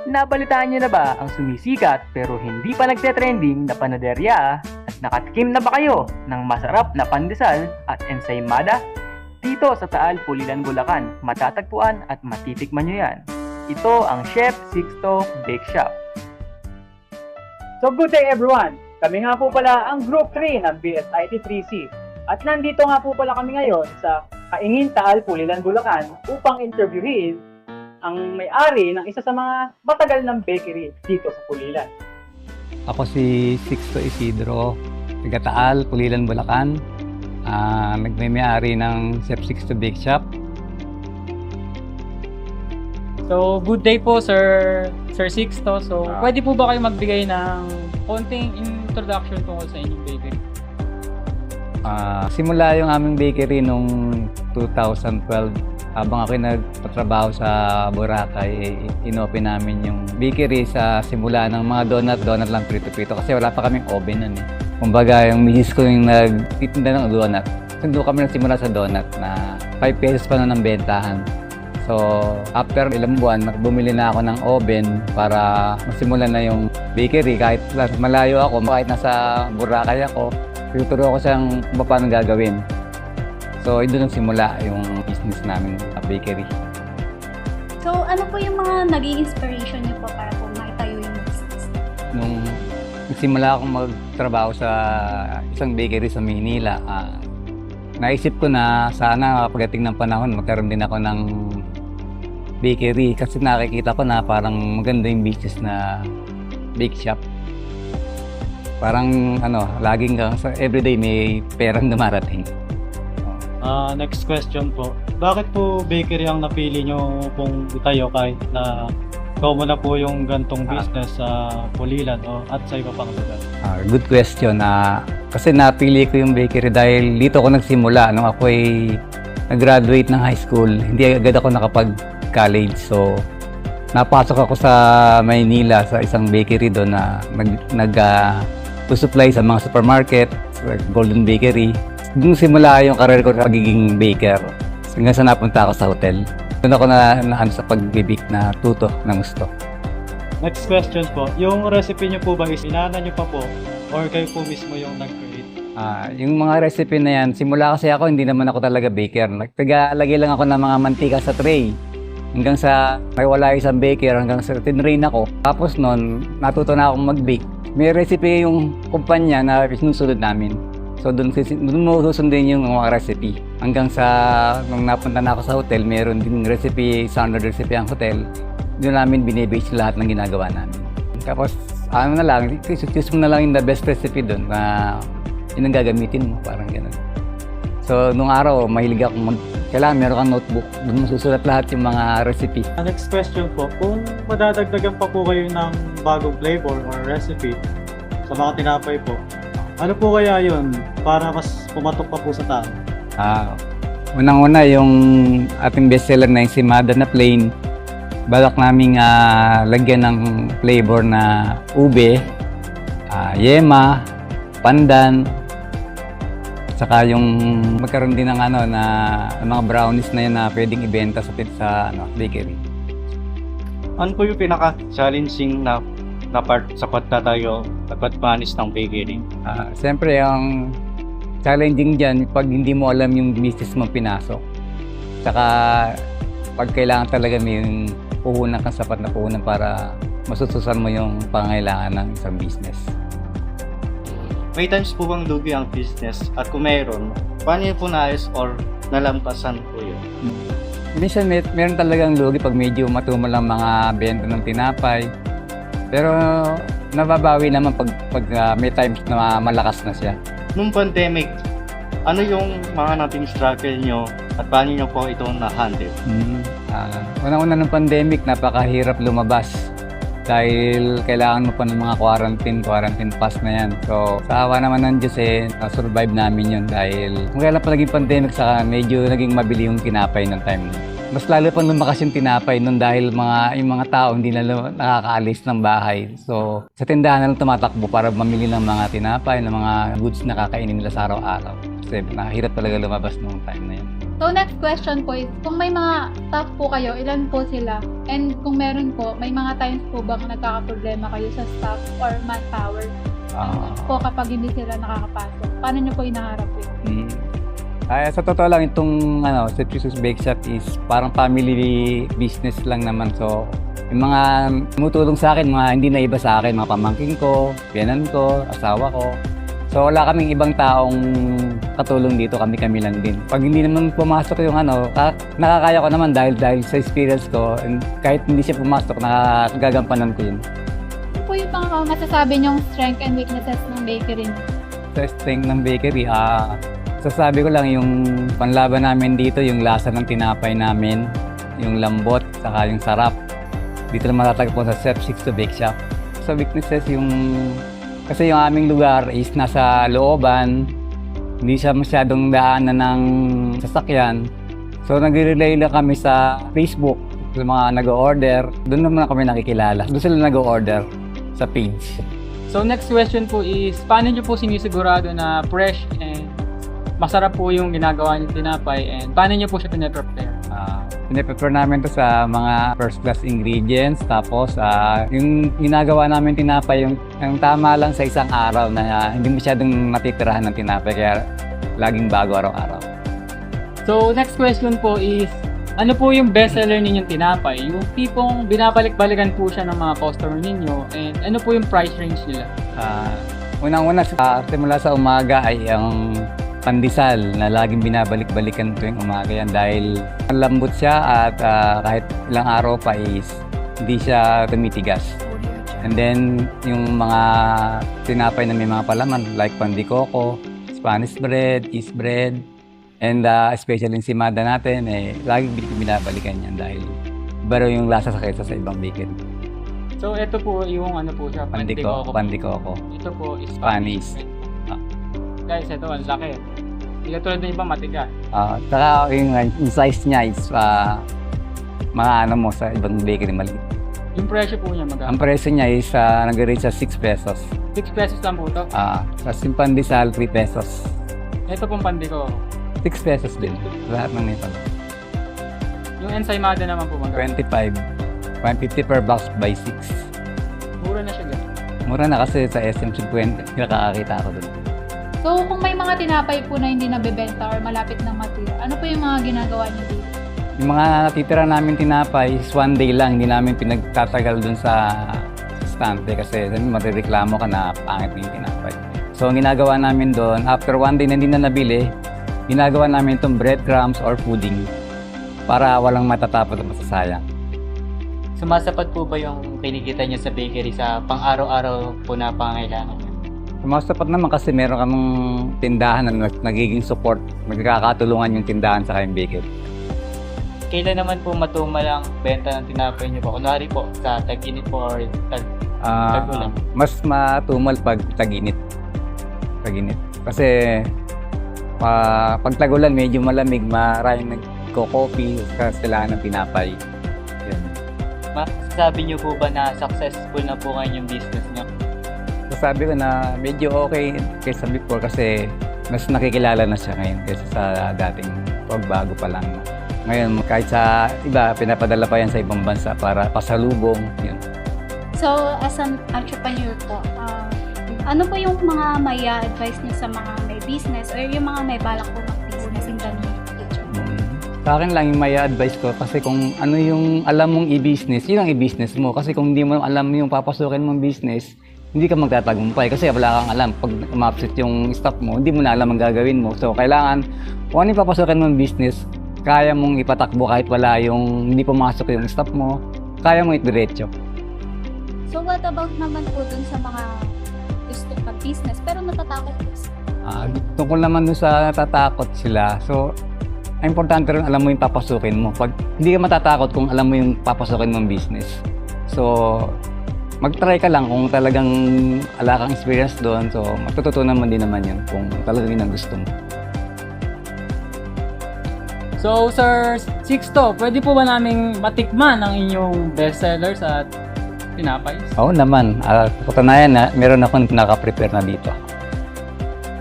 Nabalitaan niyo na ba ang sumisikat pero hindi pa nagte-trending na panaderya at nakatikim na ba kayo ng masarap na pandesal at ensaymada? Dito sa Taal, Pulilan, Bulacan, matatagpuan at matitikman nyo yan. Ito ang Chef Sixto Bake Shop. So good day everyone! Kami nga po pala ang Group 3 ng BSIT3C. At nandito nga po pala kami ngayon sa Kaingin, Taal, Pulilan, Bulacan upang interviewin ang may-ari ng isa sa mga matagal ng bakery dito sa Pulilan. Ako si Sixto Isidro, taga Taal, Pulilan, Bulacan. Nagmay-ari ng Chef Sixto Bake Shop. So, good day po, Sir Sixto. So, pwede po ba kayo magbigay ng konting introduction tungkol sa inyong bakery? Simula yung aming bakery noong 2012. Habang ako nagtatrabaho sa Boracay, inopen namin yung bakery sa simula ng mga donut lang prito-prito kasi wala pa kaming oven nun eh. Kumbaga, yung misis ko yung nagtitinda ng donut. Doon kami nagsimula sa donut na 5 pesos pa nun ang bentahan. So, after ilang buwan, bumili na ako ng oven para masimulan na yung bakery. Kahit malayo ako, kahit nasa Boracay ako, tuturo ako siyang kung paano gagawin. So, doon nagsimula yung business namin sa bakery. So, ano po yung mga naging inspiration niyo po para po maitayo yung business? Nung nagsimula akong magtrabaho sa isang bakery sa Maynila, naisip ko na sana pagdating ng panahon magkaroon din ako ng bakery kasi nakikita ko na parang maganda yung business na bake shop. Parang laging everyday may perang dumarating. Next question po. Bakit po bakery ang napili nyo pong itayo kahit na common na po yung gantong business sa Pulilan at sa iba pang lugar? Good question. Kasi napili ko yung bakery dahil dito ako nagsimula. Nung ako ay nag-graduate ng high school, hindi agad ako nakapag-college. So, napasok ako sa Maynila sa isang bakery doon na nag-supply sa mga supermarket, Golden Bakery. Doon simula yung career ko sa pagiging baker. Hanggang sa napunta ako sa hotel. Doon ako na sa pag-bake na tuto ng gusto. Next question po. Yung recipe nyo po ba is inana nyo pa po or kayo po mismo yung nag-create? Yung mga recipe na yan, simula kasi ako, hindi naman ako talaga baker. Nagtagalagay lang ako ng mga mantika sa tray. Hanggang sa may wala isang baker, hanggang sa tinrain ako. Tapos noon, natuto na akong mag-bake. May recipe yung kumpanya na sinusunod namin. So doon mo susundin yung mga recipe. Hanggang sa nung napunta na ako sa hotel, meron din recipe, standard recipe ang hotel. Doon namin binibase lahat ng ginagawa namin. Tapos na lang, choose mo na lang yung the best recipe doon na yun ang gagamitin mo, parang gano'n. So nung araw, mahilig akong kailangan meron kang notebook. Doon mo susulat lahat yung mga recipe. Next question po. Kung madadagdagan pa po kayo ng bagong flavor or recipe sa mga tinapay po, ano po kaya yun para mas pumatok pa po sa tao? Unang-una yung ating bestseller na ensaymada na plain. Balak naming lagyan ng flavor na ube, yema, pandan, saka yung magkaroon din ng na mga brownies na yun na pwedeng ibenta sa bakery. Ano po yung pinaka-challenging na part sa pagtatayo at pagpanis ng bakery? Siyempre, ang challenging dyan, pag hindi mo alam yung business mong pinasok. Tsaka, pag kailangan talaga may puhunan kang sapat na puhunan para masususan mo yung pangangailangan ng isang business. May times po bang lugi ang business? At kung mayroon, paano yun po naayos or nalampasan po yun? Minsan, meron talagang lugi pag medyo matumal ang mga benta ng tinapay. Pero nababawi naman pag may times na malakas na siya. Nung pandemic, ano yung mga nating struggle nyo at paano nyo po ito na-handle? Unang-una ng pandemic, napakahirap lumabas dahil kailangan mo pa ng mga quarantine pass na yan. So, sa awa naman ng Diyos na-survive namin yun dahil kung kailan pa naging pandemic, saka medyo naging mabili yung tinapay ng time na. Mas lalo pang lumakas yung tinapay nun dahil yung mga tao hindi na nakakaalis ng bahay. So, sa tindahan na lang tumatakbo para mamili ng mga tinapay, ng mga goods na kakainin nila sa araw-araw. Kasi nakahirap talaga lumabas nung time na yun. So next question po is, kung may mga staff po kayo, ilan po sila? And kung meron po, may mga times po bang nagkakaproblema kayo sa staff or manpower po kapag hindi sila nakakapasok? Paano nyo po inaharap yun? Ay, sa totoo lang, itong Chef Jesus Bake Shop is parang family business lang naman. So, yung mga tumutulong sa akin, mga hindi na iba sa akin, mga pamangkin ko, piyanan ko, asawa ko. So, wala kaming ibang taong katulong dito, kami lang din. Pag hindi naman pumasok yung nakakaya ko naman dahil sa experience ko, and kahit hindi siya pumasok, nakagagampanan ko yun. Ano po yung mga masasabi nyong strength and weaknesses ng bakery niyo? Sa strength ng bakery, sasabi ko lang yung panlaban namin dito, yung lasa ng tinapay namin, yung lambot, saka yung sarap. Dito lang matatagpo sa Chef Sixto Bake Shop. Sa weaknesses, kasi yung aming lugar is nasa looban, hindi siya masyadong daanan ng sasakyan. So nagre-relay lang kami sa Facebook, sa mga nag-order. Doon naman kami nakikilala. Doon sila nag-order sa page. So next question po is, paano nyo po sinisigurado na fresh and masarap po yung ginagawa nyo tinapay, and paano nyo po siya pinaprepare? Pinaprepare namin to sa mga first class ingredients, tapos yung ginagawa namin tinapay, yung tama lang sa isang araw na hindi masyadong matitirahan ng tinapay, kaya laging bago araw-araw. So next question po is, ano po yung best seller ninyong tinapay? Yung tipong binabalik-balikan po siya ng mga customer ninyo, and ano po yung price range nila? Unang-una, simula sa umaga ay ang pandesal na laging binabalik-balikan tuwing umaga yan dahil lambot siya at kahit ilang araw pa is hindi siya tumitigas. And then yung mga tinapay na may mga palaman like pandikoko, Spanish bread, cheese bread, and especially yung simada natin, laging binabalikan yan dahil iba raw yung lasa sa kaysa sa ibang bakery. So ito po yung ano po siya, Pandikoko. Ito po is Spanish. Guys, ito ang laki. Hindi katulad ng iba matigas. Saka yung size niya is mga sa ibang bakery maliit. Yung presyo po niya magkano? Ang presyo niya is nag-rate sa 6 pesos. 6 pesos lang po ito. Sa simpandesal, 3 pesos. Ito pong pandiko. 6 pesos din. Lahat ng nito. Yung ensaymada naman po magkano? 25. 150 per box by 6. Mura na siya guys. Mura na kasi sa SM 50. Nakakakita ako doon. So kung may mga tinapay po na hindi nabebenta or malapit ng matira, ano po yung mga ginagawa niyo dito? Yung mga natitira namin tinapay is one day lang. Hindi namin pinagtatagal doon sa stante kasi marireklamo ka na pangit na yung tinapay. So ang ginagawa namin doon, after one day na hindi na nabili, ginagawa namin itong breadcrumbs or pudding para walang matatapos at masasayang. Sumasapat po ba yung kinikita niyo sa bakery sa pang-araw-araw po na pangangailangan niyo? Sumasapat naman kasi meron kamong tindahan na nagiging support. Magkakatulungan yung tindahan sa kayong bakery. Kailan naman po matumal ang benta ng tinapay niyo po? Kunwari po sa tag-init po or tag-ulan? Mas matumal pag tag-init. Kasi pag tag-ulan medyo malamig, maraming nagko-coffee sa silahan ng tinapay. Yan. Masasabi niyo po ba na successful na po ngayon yung business niyo? Sabi ko na medyo okay kaysa before kasi mas nakikilala na siya ngayon kaysa sa dating pagbago pa lang. Ngayon kahit sa iba, pinapadala pa yan sa ibang bansa para pasalubong. Yun. So, as an entrepreneur po, ano po yung mga may advice niyo sa mga may business or yung mga may balak po mag-business in the near future? Sa akin lang yung may advice ko kasi kung ano yung alam mong i-business, yun ang i-business mo. Kasi kung hindi mo alam yung papasukin mong business, hindi ka magtatagumpay kasi wala kang alam. Pag umabsent yung staff mo, hindi mo na alam ang gagawin mo. So, kailangan, kung ano yung papasukin mong business, kaya mong ipatakbo kahit wala yung hindi pumasok yung staff mo, kaya mong itiretso. So, what about naman po dun sa mga gusto mag-business pero natatakot po sila? Tungkol naman dun sa natatakot sila. So, ang importante rin alam mo yung papasukin mo. Pag hindi ka matatakot kung alam mo yung papasukin mong business. So, mag-try ka lang kung talagang ala kang experience doon. So, matututunan mo din naman yun kung talagang yun ang gusto mo. So, Sir Sixto, pwede po ba naming matikman ang inyong bestsellers at tinapay? Oo naman. Katunayan na meron akong naka-prepare na dito.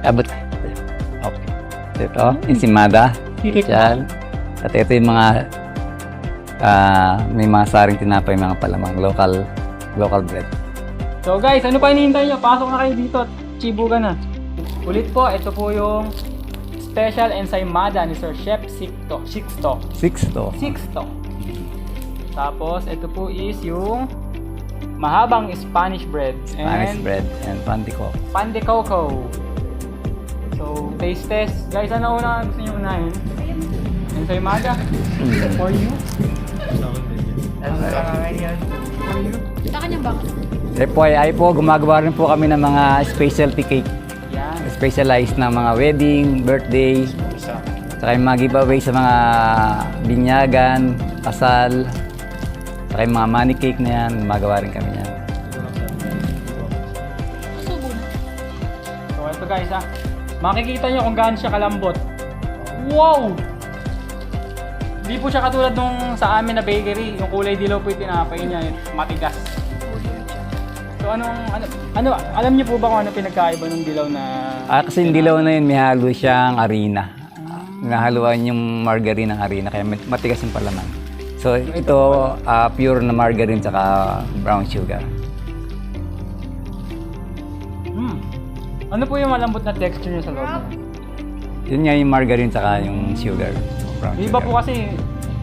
Abot. Okay. Ito, ensimada. Yan. At ito yung mga may mga saring tinapay, mga palamang local bread. So guys, ano pa hinihintay nyo? Pasok na kayo dito at chibugan na. Ulit po, ito po yung special ensaymada ni Sir Chef Sixto. Sixto. Tapos, ito po is yung mahabang Spanish bread. Spanish bread and pan Pan de coco. So, taste test. Guys, ano una gusto nyo unahin? Ensaymada? For you? For you? Sa kanya ba? FYI po, gumagawa rin po kami ng mga specialty cake. Yan. Specialized na mga wedding, birthday, saka yung mga giveaway sa mga binyagan, kasal, saka yung mga money cake na yan, gumagawa rin kami yan. Subo na. So, ito guys ha. Makikita nyo kung gaano siya kalambot. Wow! Hindi po siya katulad nung sa amin na bakery. Yung kulay dilaw po yung tinapay niya. Matigas. So alam niyo po ba kung ano pinagkaiba ng dilaw na... Kasi yung dilaw na yun, may halo siyang harina. Nahaluan yung margarine ng harina, kaya matigas yung palaman. So ito, pure na margarine saka brown sugar. Ano po yung malambot na texture niya sa loob niya? Yun nga yung margarine saka yung sugar. Brown Iba sugar. po kasi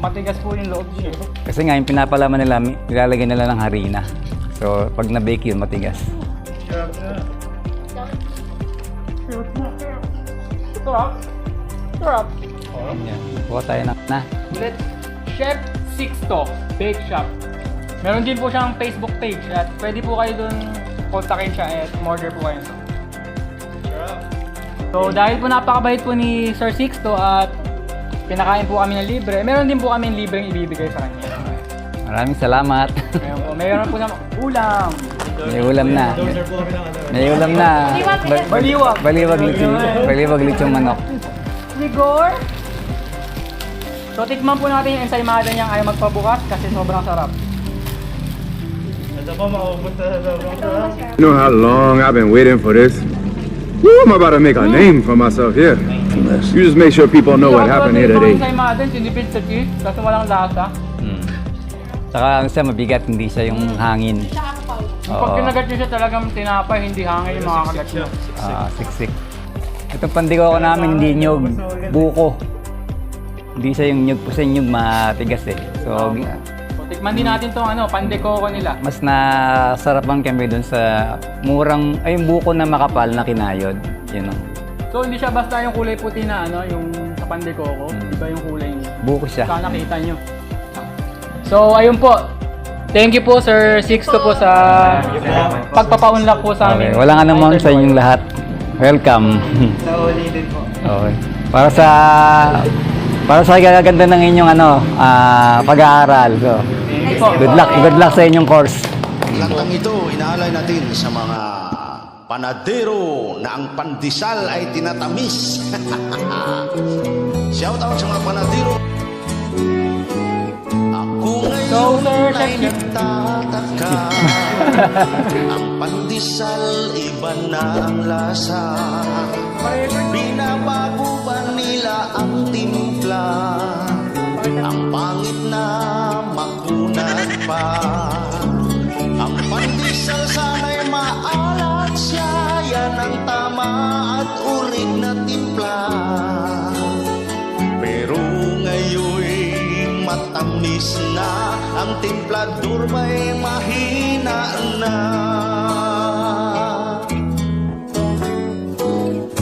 matigas po yung loob niya. Kasi nga yung pinapalaman nila, nilalagay nila ng harina. So pag na-bake yun, matigas. Sarap. Yan. Kuha tayo na. Ulit, Chef Sixto Bake Shop. Meron din po siyang Facebook page at pwede po kayo dun kontakin siya at order po kayo. So dahil po napakabait po ni Sir Sixto at pinakain po kami ng libre, meron din po kami libreng ibibigay sa kanya. Maraming salamat. Meron po na ulam. May ulam na. May ulam na. Baliwag. Baliwag lechong manok. Ligor. So tikman po natin yung ensaymada niyang ayaw magpabukas kasi sobrang sarap. You know how long I've been waiting for this? Woo, I'm about to make a name for myself here. You just make sure people know what happened here today. Yung ensaymada, sinipid sa cheese kasi walang lasa. Saka ang siya mabigat, hindi siya yung hangin. Pag kinagat nyo siya talagang tinapay, hindi hangin yung mga kagat nyo. Siksik. Itong pandiko namin, hindi nyog, buko. Hindi siya yung nyug, kasi yung nyug matigas eh. So, So, tikman din natin tong pandekoko nila. mas nasarapan kami dun sa murang, ay yung buko na makapal na kinayod. Yun o. So hindi siya basta yung kulay puti na yung sa pandekoko. Iba yung kulay niya. Buko siya. Sana nakita nyo. So ayun po. Thank you po Sir Sixto po sa pagpapaunlak po sa amin. Okay. Walang anuman sa inyong lahat. Welcome. Sa uli din po. Okay. Para sa gaganda ng inyong pag-aaral. So, good luck sa inyong course. Lantang ito, inaalay natin sa mga panadero na ang pandesal ay tinatamis. Shout out sa mga panadero. Ako So, ngayon Sir ay Chef. nagtataka. Ang pandesal, iba na ang lasa. Binabago ba nila ang timpla? Ang pangit na makunat pa. Ang pandesal sana'y maalat siya. Yan ang tama at urig na timpla. Pero ngayon matamis na. Ang timplador may mahina na.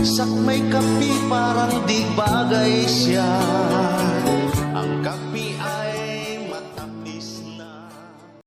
Sak may kapi parang di bagay siya.